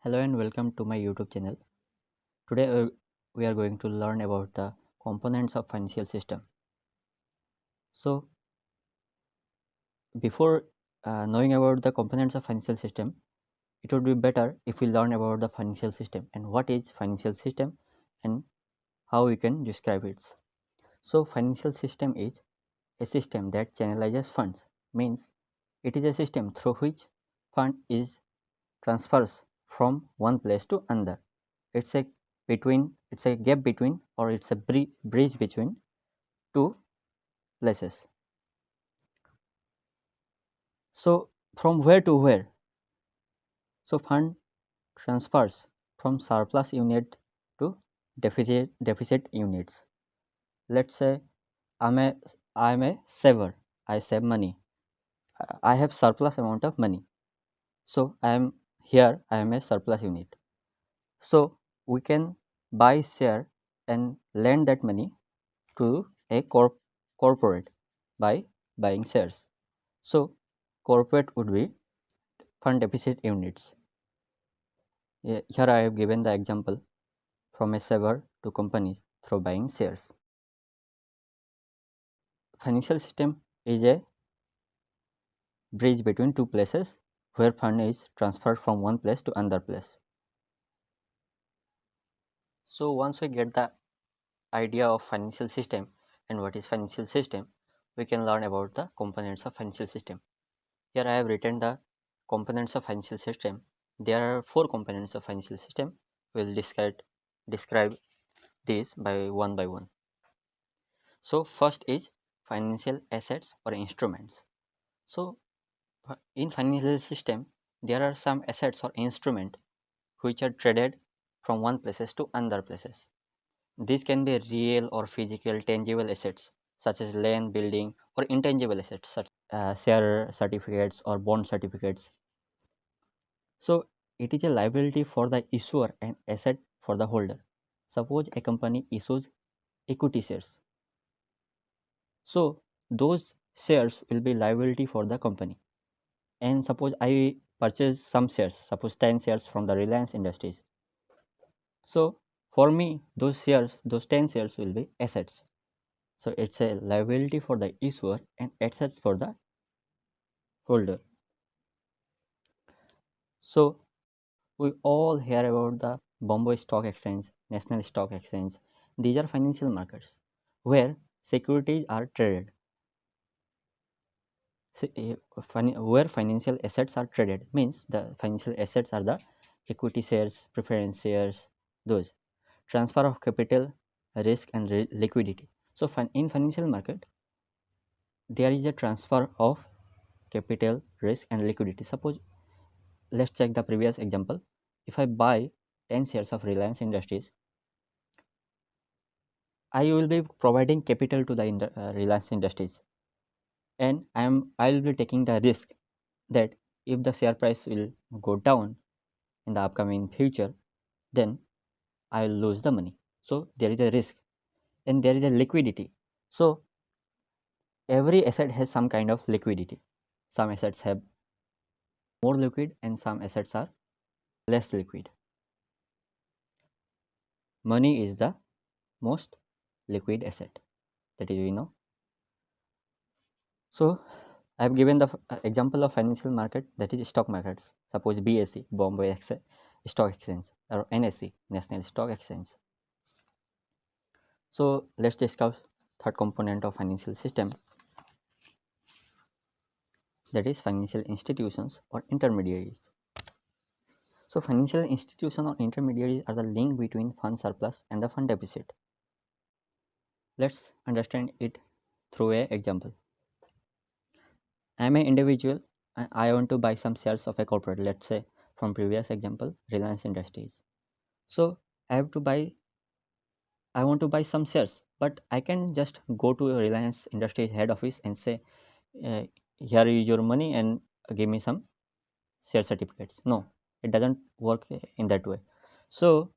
Hello and welcome to my YouTube channel. Today we are going to learn about the components of financial system. So before knowing about the components of financial system, it would be better if we learn about the financial system and what is financial system and how we can describe it. So financial system is a system that channelizes funds, means it is a system through which fund is transfers from one place to another. It's a gap between, or it's a bridge between two places. So from where to where? So fund transfers from surplus unit to deficit units. Let's say I'm a I'm a saver. I save money. I have surplus amount of money. So I am a surplus unit. So we can buy share and lend that money to a corporate by buying shares. So corporate would be fund deficit units. Here I have given the example from a saver to companies through buying shares. Financial system is a bridge between two places where fund is transferred from one place to another place. So once we get the idea of financial system and what is financial system, we can learn about the components of financial system. Here I have written the components of financial system. There are four components of financial system. We will describe these by one. So first is financial assets or instruments. So in financial system, there are some assets or instruments which are traded from one places to another places. These can be real or physical tangible assets such as land, building, or intangible assets such as share certificates or bond certificates. So it is a liability for the issuer and asset for the holder. Suppose a company issues equity shares. So those shares will be liability for the company. And suppose I purchase some shares, suppose 10 shares from the Reliance Industries. So for me, those 10 shares will be assets. So it's a liability for the issuer and assets for the holder. So we all hear about the Bombay Stock Exchange, National Stock Exchange. These are financial markets where securities are traded. Where financial assets are traded means the financial assets are the equity shares, preference shares, those. Transfer of capital, risk and liquidity. So in financial market, there is a transfer of capital, risk and liquidity. Suppose let's check the previous example. If I buy 10 shares of Reliance Industries, I will be providing capital to the Reliance Industries, and I will be taking the risk that if the share price will go down in the upcoming future, then I will lose the money. So there is a risk and there is a liquidity. So every asset has some kind of liquidity. Some assets have more liquid and some assets are less liquid. Money is the most liquid asset, that is we know. So I have given the example of financial market, that is stock markets. Suppose BSE, Bombay Stock Exchange, or NSE, National Stock Exchange. So let's discuss third component of financial system, that is financial institutions or intermediaries. So financial institutions or intermediaries are the link between fund surplus and the fund deficit. Let's understand it through a example. I am an individual and I want to buy some shares of a corporate, let's say from previous example, Reliance Industries. So I want to buy some shares, but I can just go to Reliance Industries head office and say, uh, here is your money and give me some share certificates. No, it doesn't work in that way. So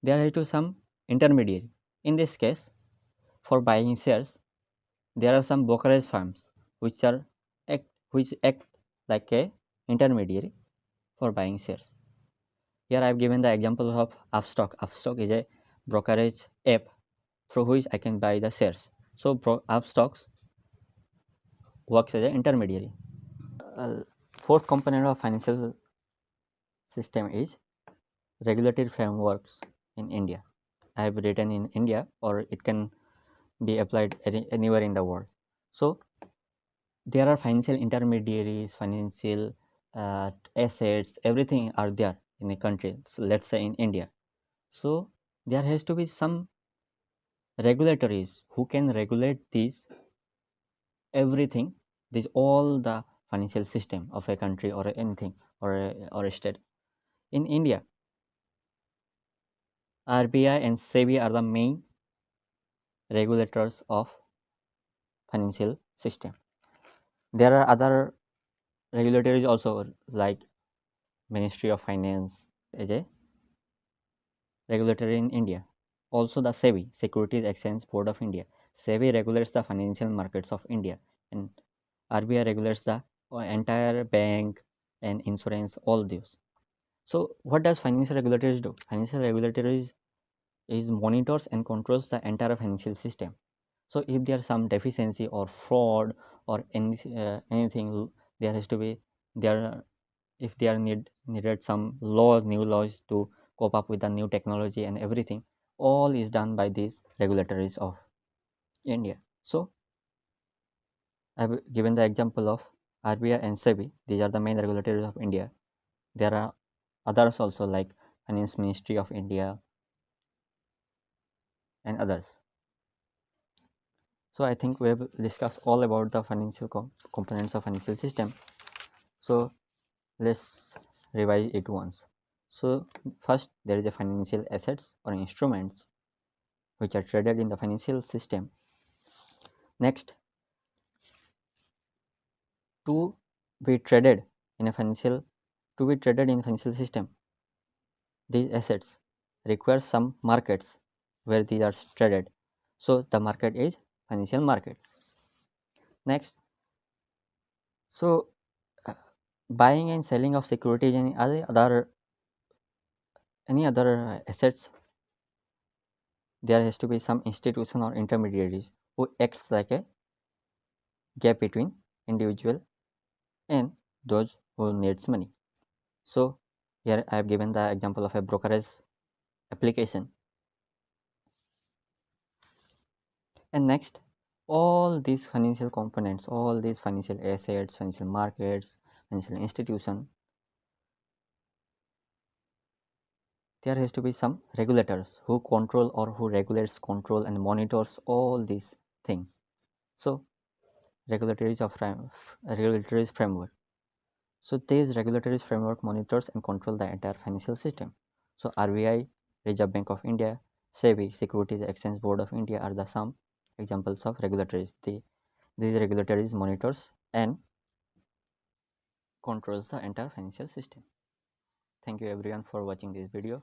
there are to some intermediary. In this case, for buying shares, there are some brokerage firms which act like a intermediary for buying shares. Here I have given the example of Upstock. Upstock is a brokerage app through which I can buy the shares. So Upstocks works as an intermediary. Uh, Fourth component of financial system is regulatory frameworks in India. I have written in India, or it can be applied anywhere in the world. So there are financial intermediaries, financial assets, everything are there in a country. So let's say in India. So there has to be some regulatories who can regulate these everything, this all the financial system of a country or anything or a state. In India, RBI and SEBI are the main regulators of financial system. There are other regulatories also like Ministry of Finance as a regulatory in India. Also the SEBI, Securities Exchange Board of India. SEBI regulates the financial markets of India, and RBI regulates the entire bank and insurance, all these. So what does financial regulators do? Financial regulators is monitors and controls the entire financial system. So if there is some deficiency or fraud or anything, there has to be there. If there needed some new laws to cope up with the new technology and everything, all is done by these regulatories of India. So I've given the example of RBI and SEBI. These are the main regulators of India. There are others also like Finance Ministry of India and others. So I think we have discussed all about the financial components of financial system. So let's revise it once. So first there is a financial assets or instruments which are traded in the financial system. Next, to be traded in a financial to be traded in financial system, these assets require some markets where these are traded. So the market is financial market. Next, so uh, buying and selling of securities and any other assets, there has to be some institution or intermediaries who acts like a gap between individual and those who needs money. So here I have given the example of a brokerage application. And next, all these financial components, all these financial assets, financial markets, financial institution, there has to be some regulators who control or who regulates, control and monitors all these things. So regulatory framework. So this regulatory framework monitors and control the entire financial system. So RBI, Reserve Bank of India, SEBI, Securities Exchange Board of India are the some examples of regulatories. These regulatories monitors and controls the entire financial system. Thank you everyone for watching this video.